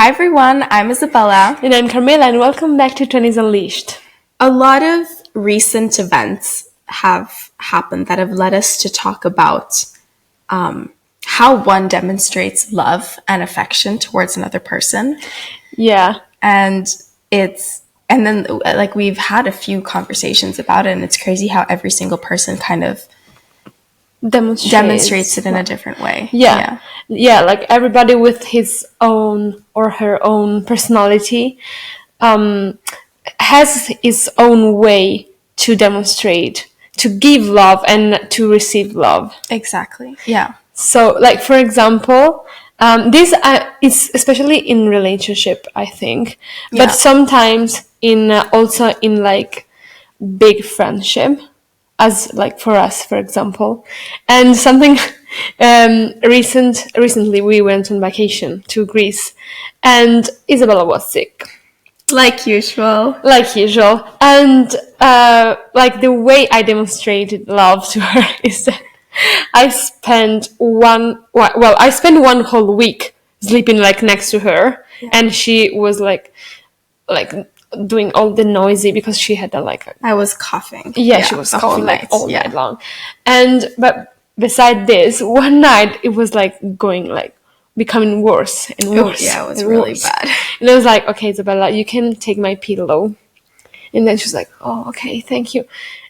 Hi everyone, I'm Isabella. And I'm Carmela, and welcome back to 20s Unleashed. A lot of recent events have happened that have led us to talk about how one demonstrates love and affection towards another person. Yeah. And then we've had a few conversations about it, and it's crazy how every single person kind of demonstrates it in a different way. Yeah, like everybody with his own or her own personality has his own way to demonstrate, to give love and to receive love. Exactly. Yeah. So, like, for example, this is especially in relationship, I think, but sometimes also in like big friendship, as like for us, for example. And something recently we went on vacation to Greece, and Isabella was sick. Like usual. And like the way I demonstrated love to her is that I spent one whole week sleeping like next to her, and she was like doing all the noisy because she had I was coughing. Yeah, she was coughing like all night long. But beside this, one night it was like becoming worse and worse. Yeah, it was really bad. And I was like, okay, Isabella, you can take my pillow. And then she was like, oh, okay, thank you.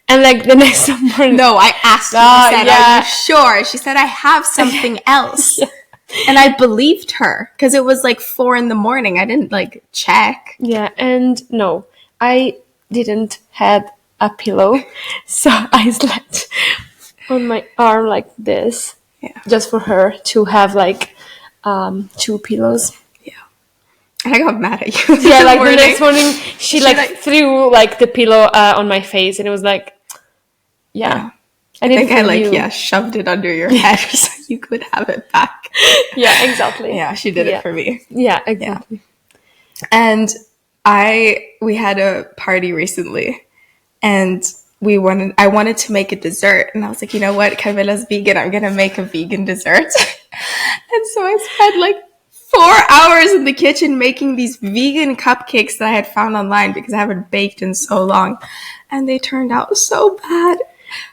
And like the next morning... No, I asked her, I said, are you sure? She said, I have something else. And I believed her because it was like 4 a.m. I didn't like check. Yeah, and no, I didn't have a pillow. So I slept on my arm like this. Yeah. Just for her to have like 2 pillows. Yeah. And I got mad at you. Yeah, like the next morning she threw like the pillow on my face, and it was like, I think I shoved it under your head so you could have it back. Yeah, exactly. Yeah, she did it for me. Yeah, exactly. Yeah. And we had a party recently, and I wanted to make a dessert, and I was like, you know what, Carmela's vegan, I'm gonna make a vegan dessert. And so I spent like 4 hours in the kitchen making these vegan cupcakes that I had found online because I haven't baked in so long, and they turned out so bad.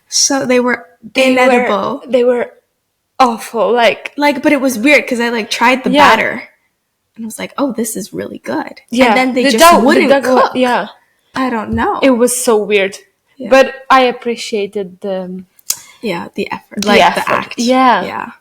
So they were inedible. They were awful. Like, but it was weird because I tried the batter, and I was like, oh, this is really good. Yeah, and then they just wouldn't cook. Yeah, I don't know. It was so weird. Yeah. But I appreciated the effort, the act. Yeah.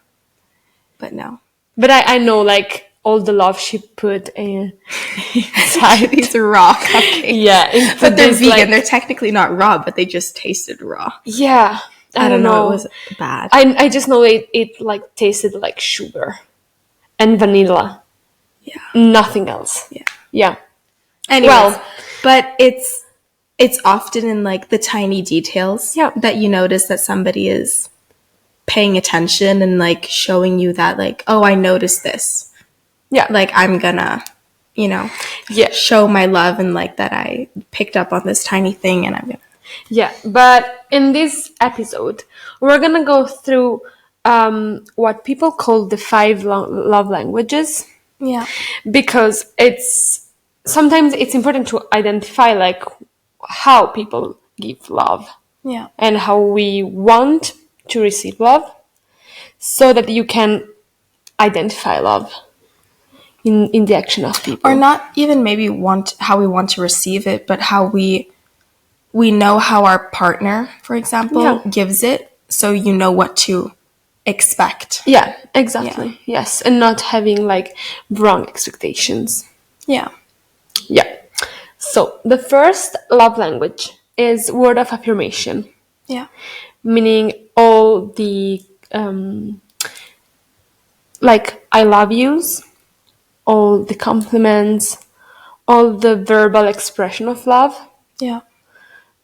But no. But I know like all the love she put inside these raw cupcakes. Yeah, but they're vegan. They're technically not raw, but they just tasted raw. Yeah, I don't know. It was bad. I just know it like tasted like sugar and vanilla. Yeah, nothing else. Yeah. Anyways, but it's often in like the tiny details that you notice that somebody is paying attention and like showing you that like, oh, I noticed this. Yeah, like I'm gonna, show my love and like that I picked up on this tiny thing, and I'm gonna. Yeah, but in this episode, we're gonna go through what people call the 5 love languages. Yeah, because sometimes it's important to identify like how people give love. Yeah, and how we want to receive love, so that you can identify love in the action of people, or not even maybe how we want to receive it, but how we know how our partner, for example, gives it, so you know what to expect. Yeah, exactly. Yeah. Yes, and not having like wrong expectations. Yeah. So the first love language is word of affirmation. Yeah, meaning all the like I love yous, all the compliments, all the verbal expression of love. Yeah.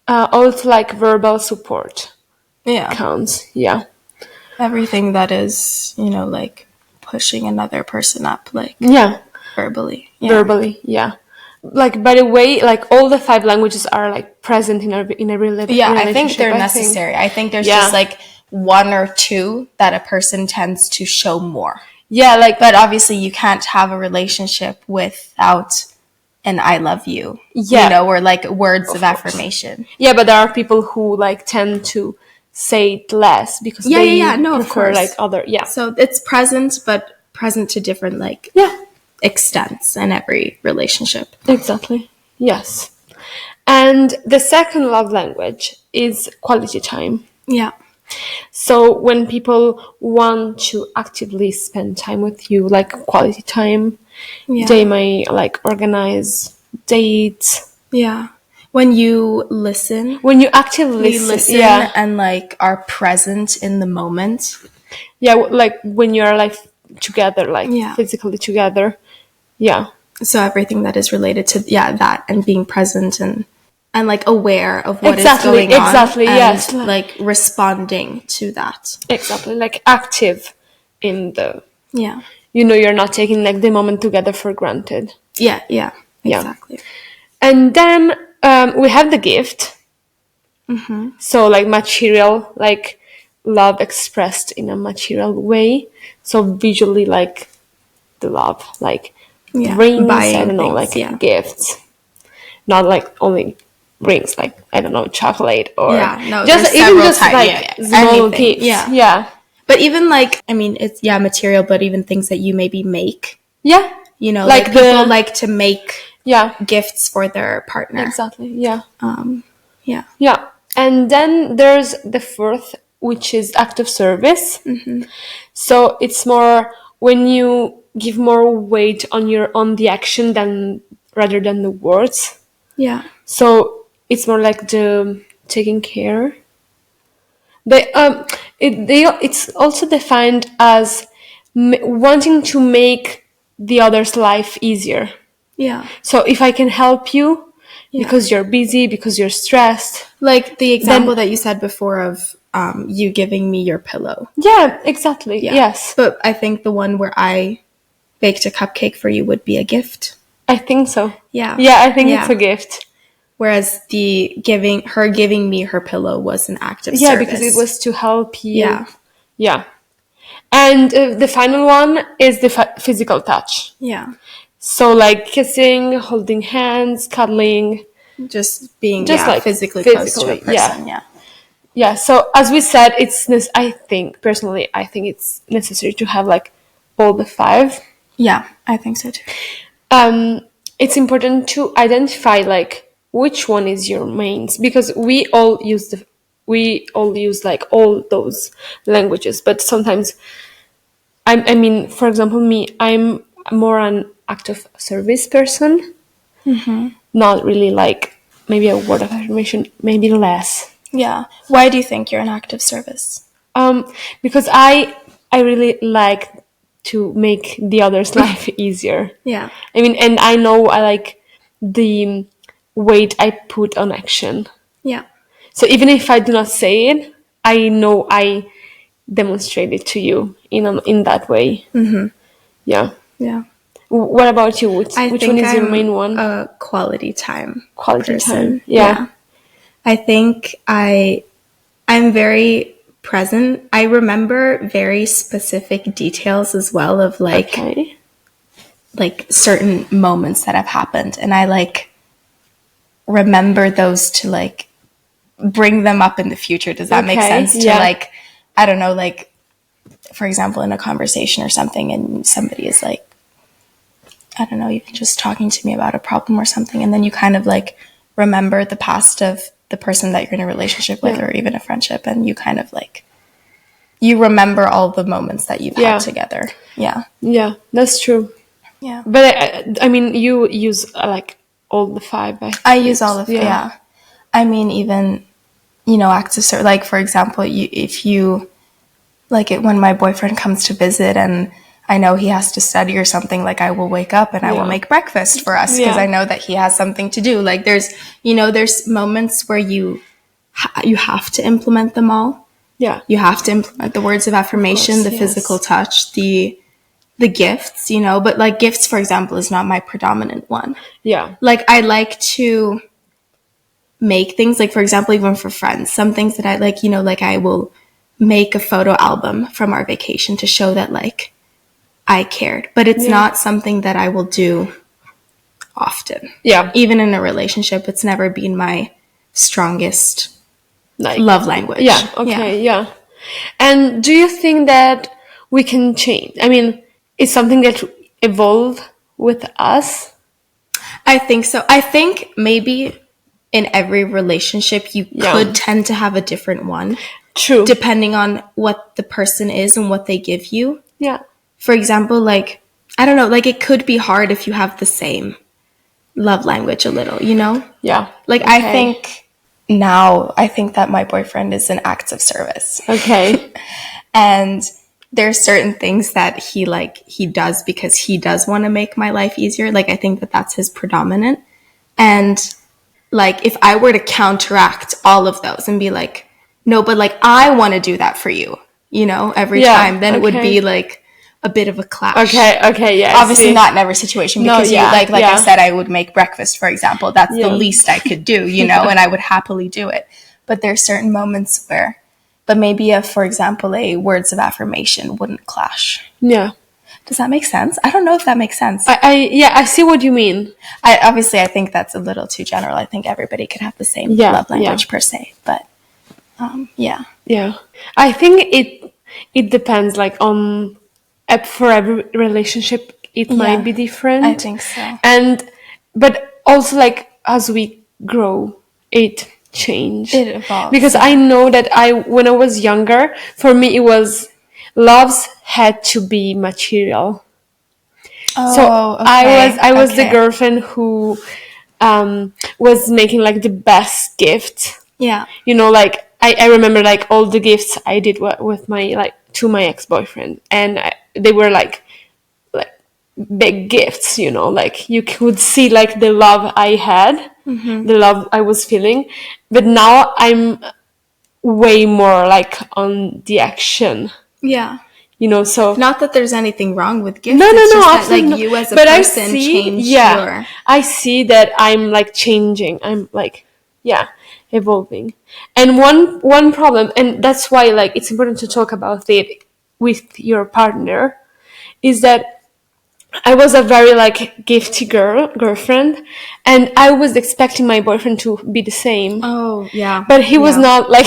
Also like verbal support. Yeah. Counts. Yeah. Everything that is, like pushing another person up, like verbally. Yeah. Verbally, yeah. Like, by the way, like all the 5 languages are like present in a relationship. Yeah, I think they're necessary. I think there's just like 1 or 2 that a person tends to show more. Yeah, like, But obviously, you can't have a relationship without an "I love you," yeah, or like words of of course. affirmation. Yeah, but there are people who like tend to say it less because Yeah, yeah, yeah. they No, of prefer like course. other. Yeah, So it's present, but present to different like yeah, extents in every relationship. exactly. Yes. And the second love language is quality time. Yeah, So when people want to actively spend time with you, like quality time, they yeah, may like organize dates. yeah. When you listen, When you actively listen, listen yeah, and like are present in the moment. yeah, like when you're like together, like Yeah. physically together, yeah, So everything that is related to that and being present and like aware of what is exactly, going on exactly, and yes, like responding to that. exactly, like active in the, Yeah. you're not taking like the moment together for granted, Yeah, yeah. yeah. Exactly. And then we have the gift. So like material, like love expressed in a material way. So visually, like the love, like Yeah. rings, I Buying don't know, things, like yeah. gifts, not like only rings, like I don't know, chocolate or Yeah, no, there's just even several just types. Yeah, like yeah, small anything. gifts. Yeah. Yeah, But even like, I mean, it's, yeah, material, but even things that you maybe make, yeah, like like people the like to make yeah, gifts for their partner. exactly, yeah. Yeah. Yeah. And then there's the fourth, which is act of service. So it's more when you give more weight on the action than rather than the words. Yeah. So it's more like the taking care. It's also defined as wanting to make the other's life easier. Yeah. So if I can help you Yeah. because you're busy, because you're stressed, Like the then example that you said before of you giving me your pillow. yeah, exactly. Yeah. Yes. But I think the one where I baked a cupcake for you would be a gift. I think so. Yeah. Yeah, I think it's a Yeah. gift. Whereas her giving me her pillow was an act of Yeah, because it service. was to help you. Yeah. Yeah. And the final one is the physical touch. Yeah. So, like kissing, holding hands, cuddling, Just being, just like physically close to a physically. Yeah. person. Yeah. Yeah. So, as we said, I think, personally, I think it's necessary to have like all the five. Yeah. I think so too. um, it's important to identify like which one is your mains because we all use like all those languages, but sometimes I mean, for example, me, I'm more an act of service person, not really like maybe a word of affirmation, maybe less. Yeah. Why do you think you're an active service? Because I really like to make the other's life easier. Yeah. I mean, and I know I like the weight I put on action. Yeah. So even if I do not say it, I know I demonstrate it to you in that way. Mm-hmm. Yeah. Yeah. What about you? I Which one think is your I'm main one? a quality time Quality time. person. Yeah. Yeah. I think I'm very present. I remember very specific details as well of Okay. like certain moments that have happened, and I like remember those to like bring them up in the future. Does that make Okay. sense? To Yeah. like, I don't know, like for example in a conversation or something and somebody is like, I don't know, even just talking to me about a problem or something, and then you kind of like remember the past of the person that you're in a relationship with Yeah. or even a friendship, and you kind of like you remember all the moments that you've Yeah. had together. Yeah. Yeah. That's true. Yeah. But I mean, you use like all the five. I use all of, Yeah. yeah. I mean, even, acts of service. Like, for example, if you, like it, when my boyfriend comes to visit and I know he has to study or something, like I will wake up and I will Yeah. make breakfast for us because Yeah. I know that he has something to do. Like there's moments where you have to implement them all. Yeah. You have to implement the words of affirmation, course, the yes. physical touch, the gifts, but like gifts, for example, is not my predominant one. Yeah. Like I like to make things, like for example, even for friends, some things that I like I will make a photo album from our vacation to show that like I cared. But it's Yeah. not something that I will do often. Yeah. Even in a relationship, it's never been my strongest Like, love language. yeah, okay, yeah. And do you think that we can change? I mean, it's something that evolve with us? I think so. I think maybe in every relationship, you Yeah. could tend to have a different one, True. depending on what the person is and what they give you. Yeah. For example, like, I don't know, like it could be hard if you have the same love language a little, you know? Yeah. Like, Okay. I think that my boyfriend is an acts of service. Okay. And there's certain things that he does because he does want to make my life easier. Like, I think that that's his predominant. And like, if I were to counteract all of those and be like, no, but like, I want to do that for you, you know, every Yeah, time, then it would okay. be like a bit of a clash. Okay, yeah. I Obviously see. not in every situation No, because yeah, like yeah. I said, I would make breakfast, for example. That's Yeah. the least I could do, you know, and I would happily do it. But there's certain moments where, but maybe for example, a words of affirmation wouldn't clash. Yeah. Does that make sense? I don't know if that makes sense. I see what you mean. I think that's a little too general. I think everybody could have the same love language per se, but yeah. Yeah. I think it depends, like, on for every relationship it might be different. I think so. And but also, like, as we grow, it changed. It evolves, because yeah. I know that when I was younger, for me it was loves had to be material. So I was the girlfriend who was making like the best gift. Yeah. You know, like I remember like all the gifts I did with my, like, to my ex-boyfriend, and they were like big gifts, you know, like you could see like the love I had, the love I was feeling. But now I'm way more like on the action, Yeah. you know. So Not that there's anything wrong with gifts. no, it's just that, absolutely like, not. you as a But person changed your... I see that I'm like changing. I'm like, yeah, evolving. And one problem, and that's why like it's important to talk about it with your partner, is that I was a very like gifty girlfriend, and I was expecting my boyfriend to be the same. Oh, yeah. But he was Yeah. not like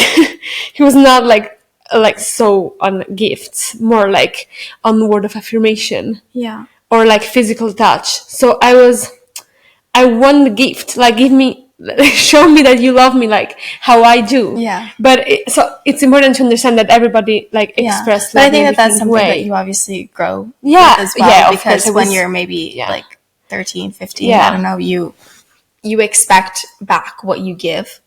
he was not like so on gifts, more like on word of affirmation. Yeah. Or like physical touch. So I want the gift, like give me, show me that you love me like how I do. Yeah. But so it's important to understand that everybody like express But love I think in a that that's different something way. that you obviously grow Yeah, with as well. yeah, of because course, it when was- you're maybe yeah. like 13, 15, Yeah. I don't know, you expect back what you give,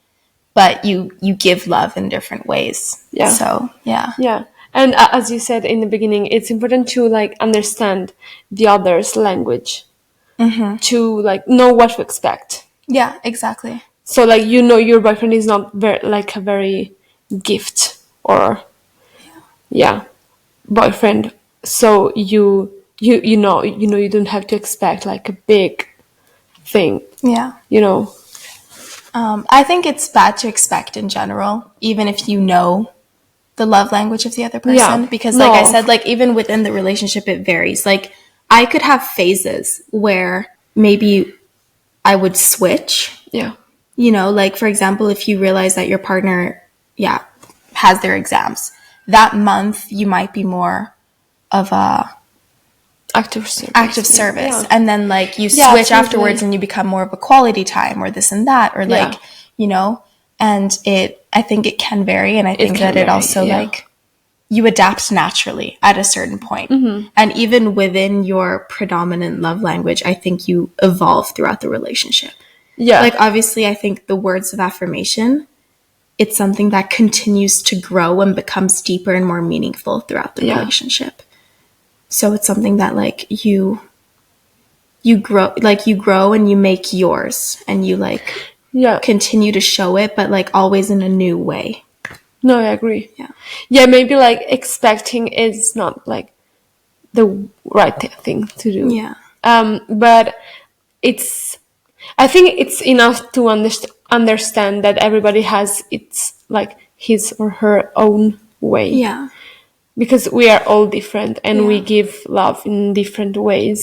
but you give love in different ways. Yeah. So, yeah. Yeah. And as you said in the beginning, it's important to like understand the other's language, to like know what to expect. Yeah, exactly. So like, you know, your boyfriend is not very like a very gift or boyfriend. So you know you don't have to expect like a big thing. Yeah. You know. I think it's bad to expect in general, even if you know the love language of the other person. Yeah. Because like I No. said, like even within the relationship, it varies. Like I could have phases where maybe I would switch, Yeah. you know, like for example, if you realize that your partner, has their exams, that month you might be more of a Active service. Yeah. and then like you Yeah, switch absolutely. afterwards and you become more of a quality time or this and that, or like, Yeah. you know, and I think it can vary, and I think can that it vary, also yeah. like you adapt naturally at a certain point. Mm-hmm. And even within your predominant love language, I think you evolve throughout the relationship. Yeah. Like obviously I think the words of affirmation, it's something that continues to grow and becomes deeper and more meaningful throughout the relationship. So it's something that like you grow and you make yours, and you like continue to show it, but like always in a new way. No, I agree. Yeah. Yeah, maybe like expecting is not like the right thing to do. Yeah. But I think it's enough to understand that everybody has its like his or her own way. Yeah. because we are all different and we Yeah. give love in different ways.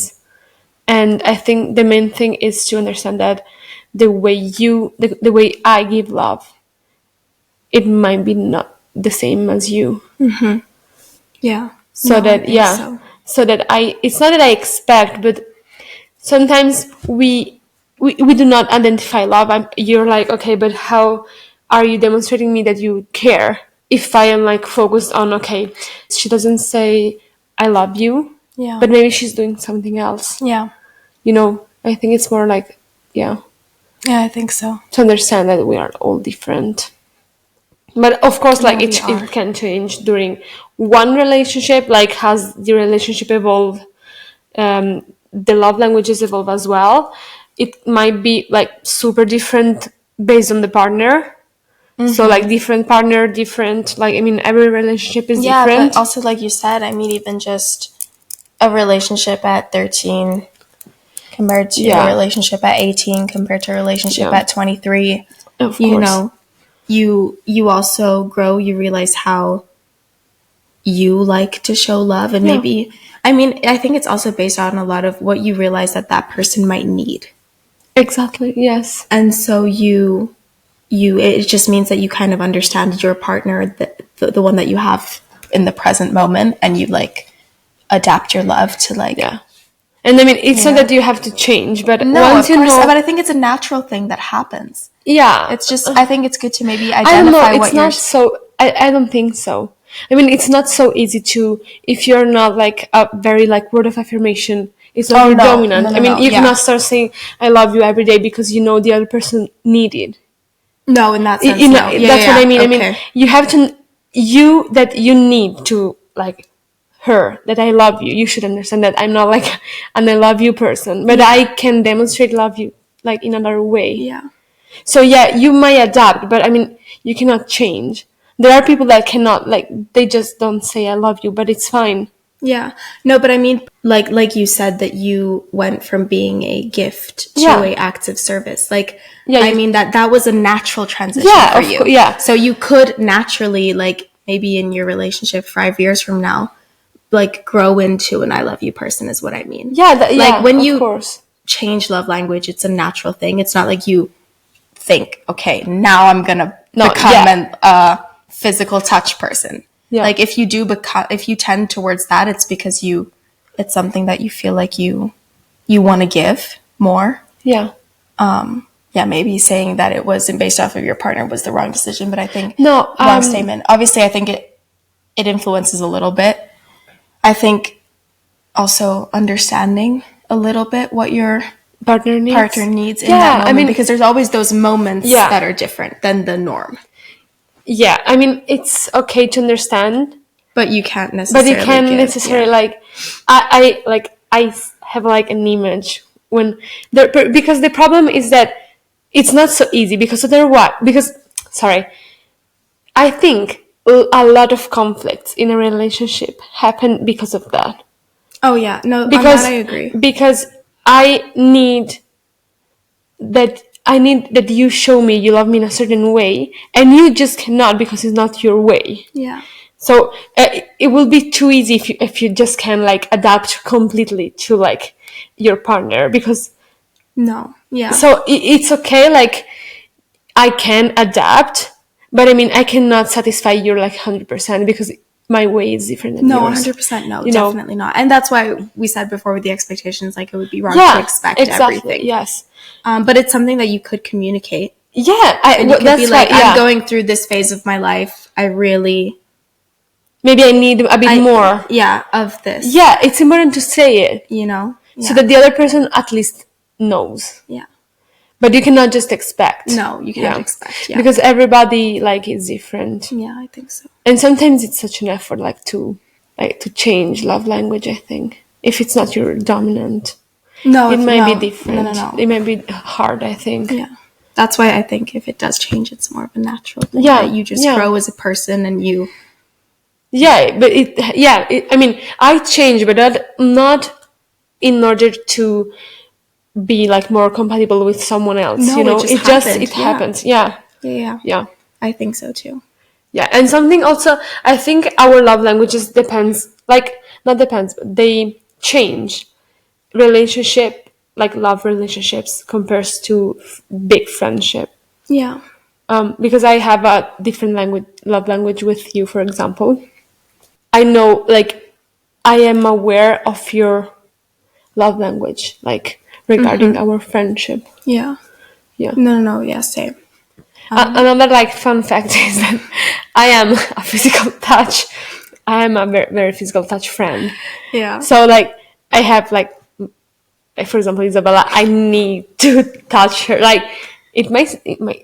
And I think the main thing is to understand that the way I give love, it might be not the same as you. Yeah. So No, I that, think yeah, so. so that it's not that I expect, but sometimes we do not identify love. You're like, okay, but how are you demonstrating me that you care? If I am like focused on, okay, she doesn't say I love you, Yeah. but maybe she's doing something else. Yeah. I think it's more like, yeah, Yeah, I think so. to understand that we are all different. But of course, Yeah, like we it are. can change during one relationship. Like, has the relationship evolved? The love languages evolve as well. It might be like super different based on the partner. So like different partner, different, like, I mean, every relationship is Yeah, but different. also like you said, I mean, even just a relationship at 13 compared to a Yeah, relationship at 18 compared to a relationship yeah, at 23, of you course. know, you also grow, you realize how you like to show love, and Yeah, maybe, I mean, I think it's also based on a lot of what you realize that that person might need. exactly. Yes. And so you it just means that you kind of understand your partner, the one that you have in the present moment, and you like adapt your love to like, Yeah. And I mean, it's you not know. that you have to change, but No, once of you course, know, but I think it's a natural thing that happens. yeah, It's just, I think it's good to maybe I don't know. identify It's what you're. not so. I don't think so. I mean, it's not so easy to, if you're not like a very like word of affirmation. It's not Oh, your no, no, dominant. I no, mean, no, you cannot yeah. start saying "I love you" every day because you know the other person need it. No, in that You sense, know, no. Yeah, that's what I yeah, mean. yeah. I mean, Okay. you have to, you need to like her that I love you. You should understand that I'm not like an I love you person, but I Yeah, can demonstrate love you like in another way. yeah. So yeah, you might adapt, but I mean, you cannot change. There are people that cannot, like, they just don't say I love you, but it's fine. Yeah. No, but I mean, like you said that you went from being a gift to Yeah, a active service. Like, yeah, I mean, that was a natural transition yeah, for of course, you. yeah, So you could naturally, like, maybe in your relationship 5 years from now, like grow into an I love you person is what I mean. yeah, Like yeah, when of you course, change love language, it's a natural thing. It's not like you think, okay, now I'm gonna no, become yeah, an physical touch person. yeah, Like if you do become, if you tend towards that, it's because it's something that you feel like you want to give more. yeah. Yeah, maybe saying that it wasn't based off of your partner was the wrong decision, but I think No, wrong statement. Obviously, I think it influences a little bit. I think also understanding a little bit what your partner partner needs. needs in that Yeah, I moment, mean, because there's always those moments yeah, that are different than the norm, yeah. I mean, it's okay to understand, but you can't but you necessarily can't give. necessarily Yeah. like, I have like an image when because the problem is that it's not so easy because otherwise because sorry, I think a lot of conflicts in a relationship happen because of that. Oh yeah, no, on that Because I agree. because I need I need that you show me you love me in a certain way, and you just cannot because it's not your way. Yeah. So it will be too easy if you just can like adapt completely to like your partner because No. Yeah. so it's okay like I can adapt, but I mean I cannot satisfy you like 100% because my way is different than No, yours. 100% no, You know? definitely not. And that's why we said before with the expectations, like it would be wrong to Yeah, expect exactly. everything. Yes. But it's something that you could communicate. Yeah, And you could be that's why. like, I'm Yeah, going through this phase of my life. I really, maybe I need a bit more. yeah, of this, Yeah, it's important to say it you know? so Yeah. that the other person at least knows. Yeah. But you cannot just expect. No, you can't Yeah, expect. Yeah. because everybody like is different, Yeah, I think so. and sometimes it's such an effort like to change love language. I think if it's not your dominant, No, it if might be no, no, no, different. no. It might be hard. I think. Yeah. That's why I think if it does change, it's more of a natural thing that Yeah, you just yeah. grow as a person and you. Yeah, but I mean, I change, but not in order to be like more compatible with someone else. No, it just It happened. it Yeah. happens. Yeah, Yeah, yeah. yeah, I think so too. Yeah, and something also, I think our love languages depends, like, not depends, but they change relationship, like love relationships compares to big friendship. Yeah. Because I have a different love language with you, for example. I know, like, I am aware of your love language, like, regarding our friendship. Yeah. Yeah. No, yeah, same. Another, like, fun fact is that I am a physical touch. I am a very, very physical touch friend. Yeah. So, like, I have, like, for example, Isabella, I need to touch her. Like, it might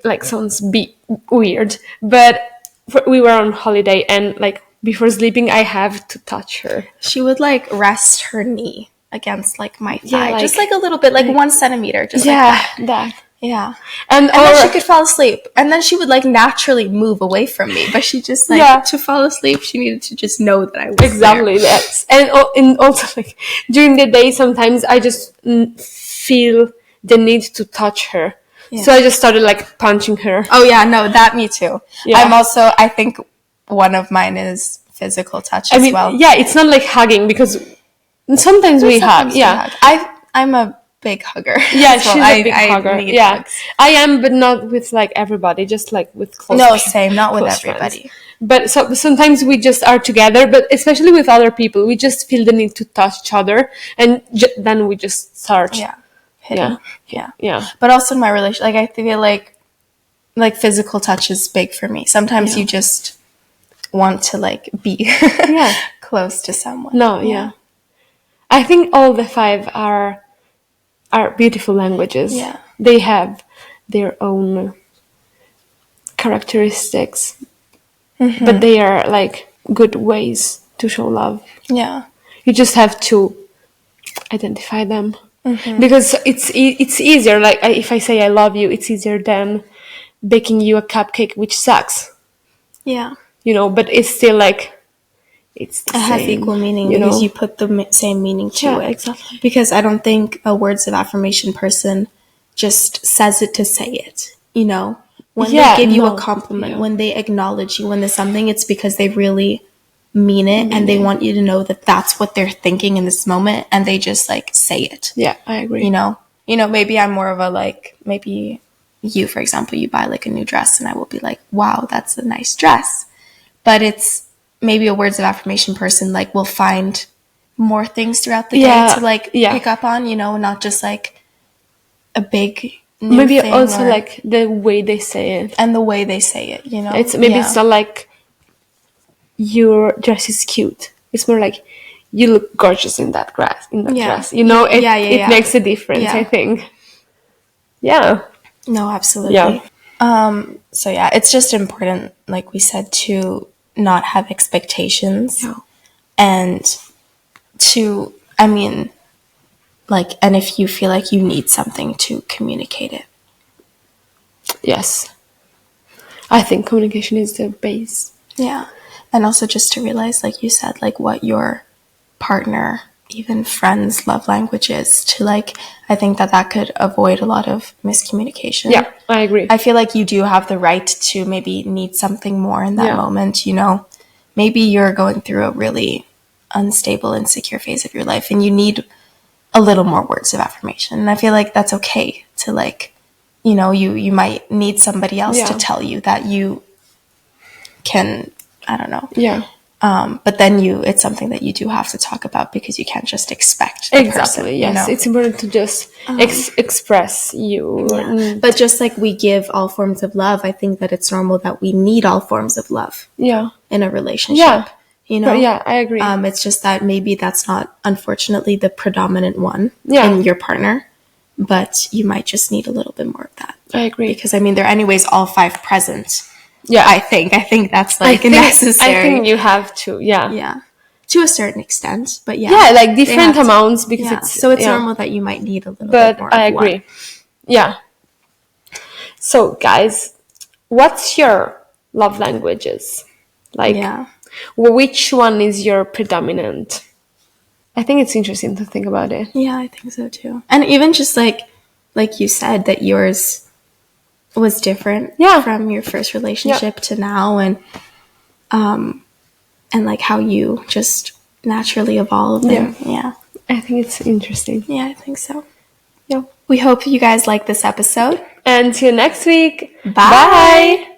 like sounds weird, but we were on holiday and, like, before sleeping, I have to touch her. She would like rest her knee against like my thigh, like- just like a little bit, like 1 centimeter, just like Yeah, that. that. Yeah. And then or she could fall asleep. And then she would like naturally move away from me. But she just like Yeah. to fall asleep, she needed to just know that I was exactly there. that. And also, like, during the day, sometimes I just feel the need to touch her. Yeah. So I just started, like, punching her. Oh yeah, no, that me too. Yeah. I'm also, I think one of mine is physical touch as well. Yeah, it's not like hugging, because sometimes we hug. Sometimes we Yeah. hug. I'm a big hugger. Yeah, so she's a big I hugger. need Yeah, hugs. I am, but not with, like, everybody. Just, like, with close. No, same, not with close everybody. friends. But sometimes we just are together. But especially with other people, we just feel the need to touch each other, and then we just start. Yeah. Hitting. Yeah. But also in my relationship, like I feel like physical touch is big for me. Sometimes you just want to like be close to someone. No, yeah. I think all the 5 are beautiful languages. Yeah. They have their own characteristics, but they are, like, good ways to show love. Yeah. You just have to identify them, because it's easier. Like, if I say I love you, it's easier than baking you a cupcake, which sucks. Yeah. But it's still, like, it's the It same. has equal meaning because you put the same meaning to it. Exactly. Because I don't think a words of affirmation person just says it to say it. When they give you a compliment, when they acknowledge you, when there's something, it's because they really mean it and they want you to know that that's what they're thinking in this moment, and they just like say it. Yeah, I agree. Maybe I'm more of a like, maybe you, for example, you buy like a new dress and I will be like, wow, that's a nice dress. But it's maybe a words of affirmation person like will find more things throughout the day to like pick up on, not just like a big new maybe thing, also like the way they say it. And the way they say it, It's it's not like your dress is cute. It's more like you look gorgeous in that dress. It makes a difference, I think. Yeah. No, absolutely. Yeah. So yeah, it's just important, like we said, to not have expectations. No. And to, and if you feel like you need something, to communicate it. Yes. I think communication is the base. Yeah. And also just to realize, like you said, like what your partner, even friends' love language is, to like, I think that could avoid a lot of miscommunication. Yeah, I agree. I feel like you do have the right to maybe need something more in that moment, Maybe you're going through a really unstable, insecure phase of your life and you need a little more words of affirmation. And I feel like that's okay to like, you might need somebody else to tell you that you can, I don't know. Yeah. But then it's something that you do have to talk about because you can't just expect the person, yes. It's important to just express you. Yeah. But just like we give all forms of love, I think that it's normal that we need all forms of love. Yeah. In a relationship. But yeah, I agree. It's just that maybe that's not, unfortunately, the predominant one in your partner, but you might just need a little bit more of that. I agree. Because they're anyways all 5 present. Yeah. I think that's like necessary. I think you have to, Yeah. To a certain extent, but Yeah, like different amounts because it's normal that you might need a little bit more. But I agree. One. Yeah. So guys, what's your love languages? Like, which one is your predominant? I think it's interesting to think about it. Yeah, I think so too. And even just like you said, that yours was different from your first relationship to now, and and like how you just naturally evolve. And, yeah. I think it's interesting. Yeah, I think so. Yeah. We hope you guys like this episode. And see you next week. Bye.